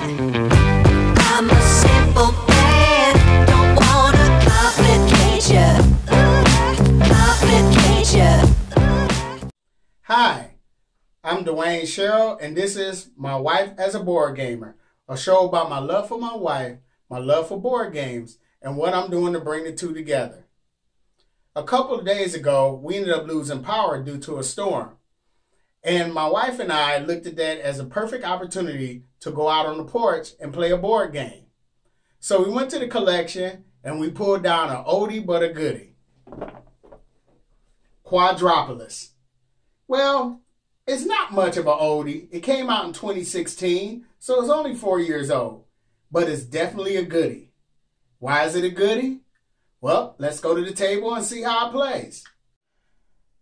I'm a simple man, don't wanna complicate ya. Hi, I'm Dwayne Sherrill, and this is My Wife as a Board Gamer, a show about my love for my wife, my love for board games, and what I'm doing to bring the two together. A couple of days ago, we ended up losing power due to a storm. And my wife and I looked at that as a perfect opportunity to go out on the porch and play a board game. So we went to the collection and we pulled down an oldie but a goodie. Quadropolis. Well, it's not much of an oldie. It came out in 2016, so it's only 4 years old. But it's definitely a goodie. Why is it a goodie? Well, let's go to the table and see how it plays.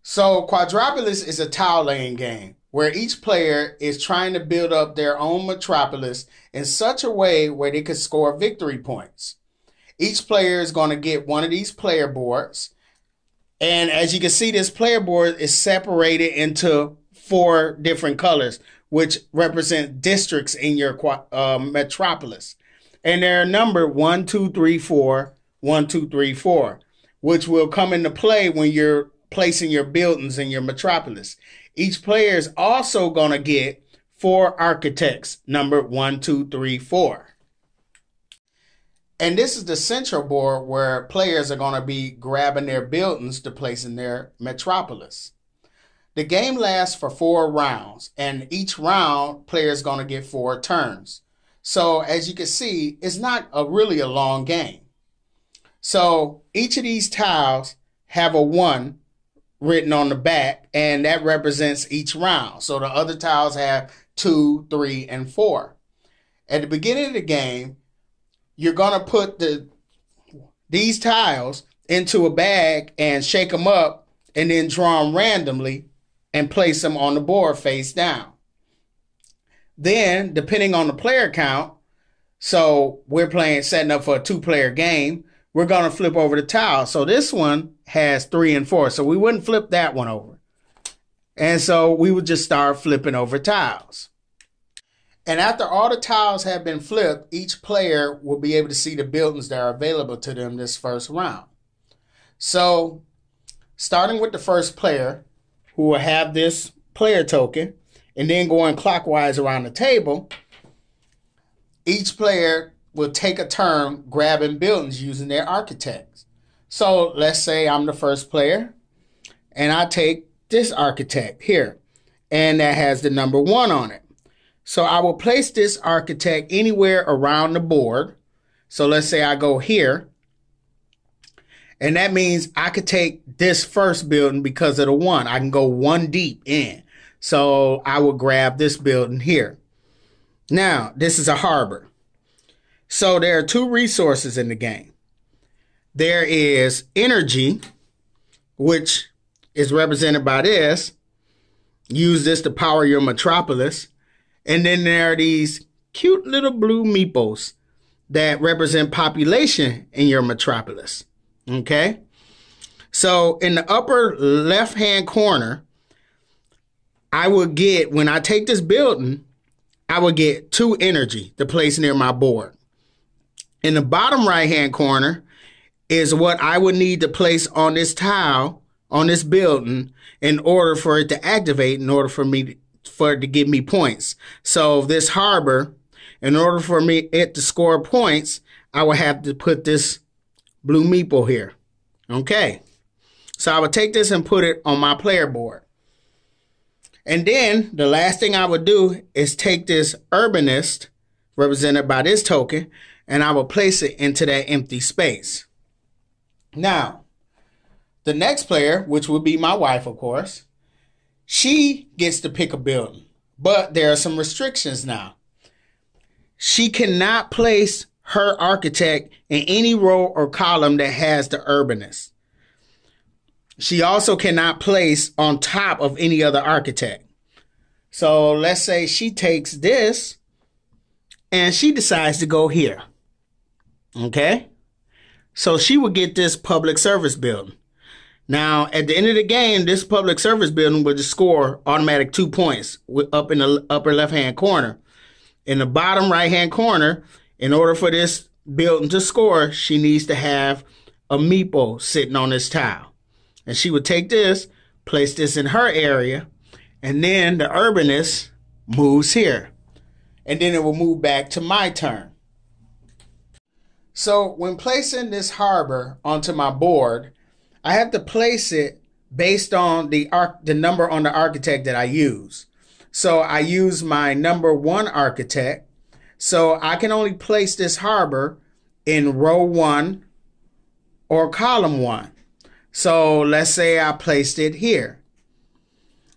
So Quadropolis is a tile laying game where each player is trying to build up their own metropolis in such a way where they could score victory points. Each player is going to get one of these player boards. And as you can see, this player board is separated into 4 different colors, which represent districts in your metropolis. And they're numbered 1, 2, 3, 4, 1, 2, 3, 4, which will come into play when you're placing your buildings in your metropolis. Each player is also going to get 4 architects, numbered 1, 2, 3, 4. And this is the central board where players are going to be grabbing their buildings to place in their metropolis. The game lasts for 4 rounds, and each round, players going to get 4 turns. So as you can see, it's not really a long game. So each of these tiles have a 1 written on the back, and that represents each round. So the other tiles have 2, 3, and 4. At the beginning of the game, you're going to put these tiles into a bag and shake them up and then draw them randomly and place them on the board face down. Then, depending on the player count, so we're setting up for a 2-player game, we're going to flip over the tile. So this one has 3 and 4. So we wouldn't flip that one over. And so we would just start flipping over tiles. And after all the tiles have been flipped, each player will be able to see the buildings that are available to them this first round. So starting with the first player, who will have this player token, and then going clockwise around the table, each player will take a turn grabbing buildings using their architects. So let's say I'm the first player, and I take this architect here, and that has the number 1 on it. So I will place this architect anywhere around the board. So let's say I go here, and that means I could take this first building because of the 1. I can go 1 deep in. So I will grab this building here. Now, this is a harbor. So there are 2 resources in the game. There is energy, which is represented by this. Use this to power your metropolis. And then there are these cute little blue meeples that represent population in your metropolis. Okay? So in the upper left-hand corner, I will get, when I take this building, I will get 2 energy to place near my board. In the bottom right-hand corner is what I would need to place on this tile, on this building, in order for it to activate, in order for it to give me points. So this harbor, in order for it to score points, I will have to put this blue meeple here. Okay. So I would take this and put it on my player board. And then the last thing I would do is take this urbanist, represented by this token, and I will place it into that empty space. Now, the next player, which would be my wife, of course, she gets to pick a building. But there are some restrictions now. She cannot place her architect in any row or column that has the urbanist. She also cannot place on top of any other architect. So let's say she takes this and she decides to go here. Okay? So she would get this public service building. Now, at the end of the game, this public service building would just score automatic 2 points up in the upper left-hand corner. in the bottom right-hand corner, in order for this building to score, she needs to have a meeple sitting on this tile. And she would take this, place this in her area, and then the urbanist moves here. And then it will move back to my turn. So when placing this harbor onto my board, I have to place it based on the number on the architect that I use. So I use my number 1 architect. So I can only place this harbor in row 1 or column 1. So let's say I placed it here.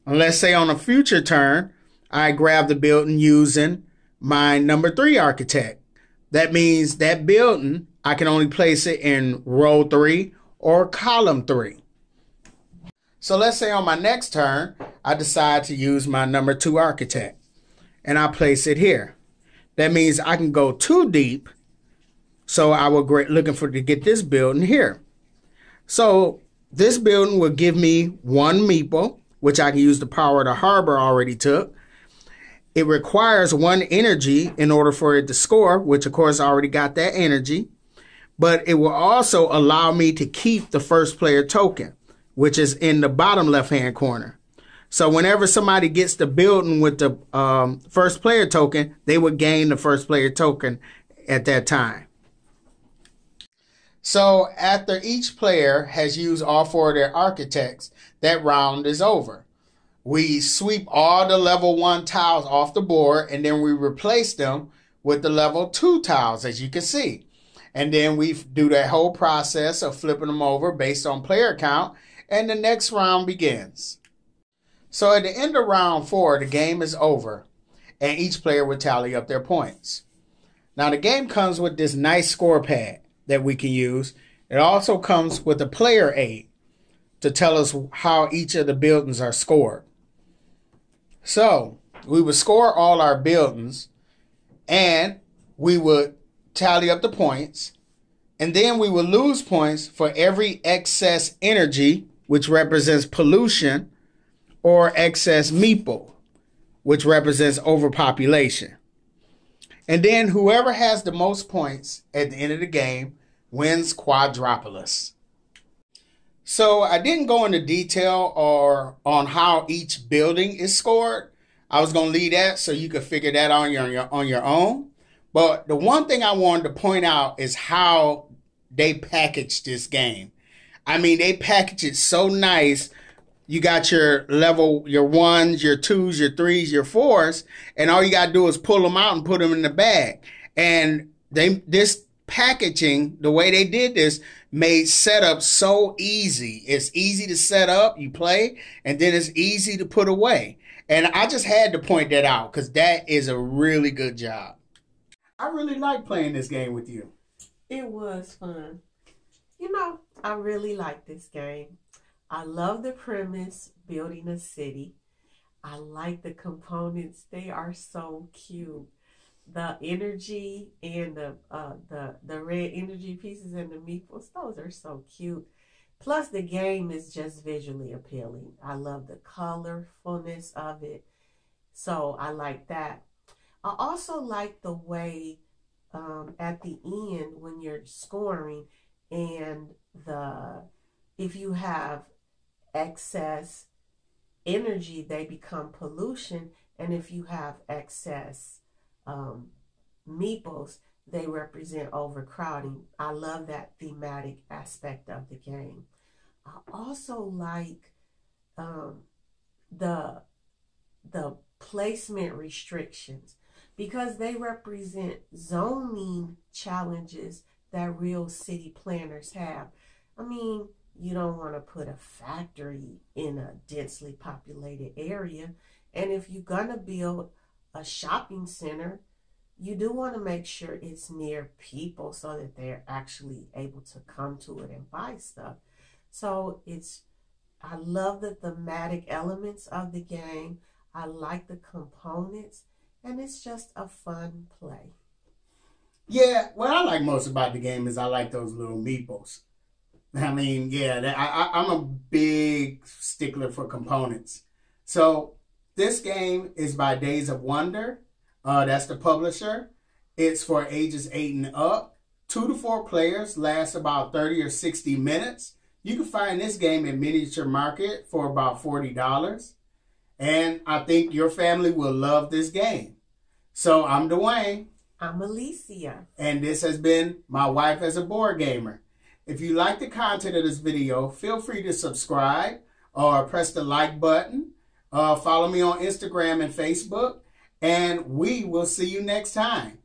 And let's say on a future turn, I grab the building using my number 3 architect. That means that building, I can only place it in row 3 or column 3. So let's say on my next turn, I decide to use my number 2 architect and I place it here. That means I can go too deep. So I will looking to get this building here. So this building will give me 1 meeple, which I can use the power the harbor already took. It requires 1 energy in order for it to score, which of course I already got that energy. But it will also allow me to keep the first player token, which is in the bottom left-hand corner. So whenever somebody gets the building with the first player token, they would gain the first player token at that time. So after each player has used all 4 of their architects, that round is over. We sweep all the level 1 tiles off the board, and then we replace them with the level 2 tiles, as you can see. And then we do that whole process of flipping them over based on player count, and the next round begins. So at the end of round 4, the game is over, and each player will tally up their points. Now the game comes with this nice score pad that we can use. It also comes with a player aid to tell us how each of the buildings are scored. So we would score all our buildings and we would tally up the points, and then we would lose points for every excess energy, which represents pollution, or excess meeple, which represents overpopulation. And then whoever has the most points at the end of the game wins Quadropolis. So I didn't go into detail or on how each building is scored. I was going to leave that so you could figure that out on your own. But the one thing I wanted to point out is how they packaged this game. I mean, they package it so nice. You got your level, your 1s, your 2s, your 3s, your 4s, and all you got to do is pull them out and put them in the bag. And this packaging, the way they did this, made setup so easy. It's easy to set up, you play, and then it's easy to put away. And I just had to point that out because that is a really good job. I really like playing this game with you. It was fun. You know, I really like this game. I love the premise, building a city. I like the components. They are so cute. The energy and the red energy pieces and the meeples, those are so cute. Plus, the game is just visually appealing. I love the colorfulness of it. So I like that. I also like the way at the end when you're scoring and if you have excess energy, they become pollution. And if you have excess meeples, they represent overcrowding. I love that thematic aspect of the game. I also like the placement restrictions because they represent zoning challenges that real city planners have. I mean, you don't want to put a factory in a densely populated area. And if you're going to build a shopping center, you do want to make sure it's near people so that they're actually able to come to it and buy stuff. So I love the thematic elements of the game. I like the components, and it's just a fun play. Yeah, what I like most about the game is I like those little meeples. I mean, yeah, I'm a big stickler for components. So this game is by Days of Wonder. That's the publisher. It's for ages 8 and up. 2 to 4 players, lasts about 30 or 60 minutes. You can find this game at Miniature Market for about $40. And I think your family will love this game. So I'm Dwayne. I'm Alicia. And this has been My Wife as a Board Gamer. If you like the content of this video, feel free to subscribe or press the like button. Follow me on Instagram and Facebook. And we will see you next time.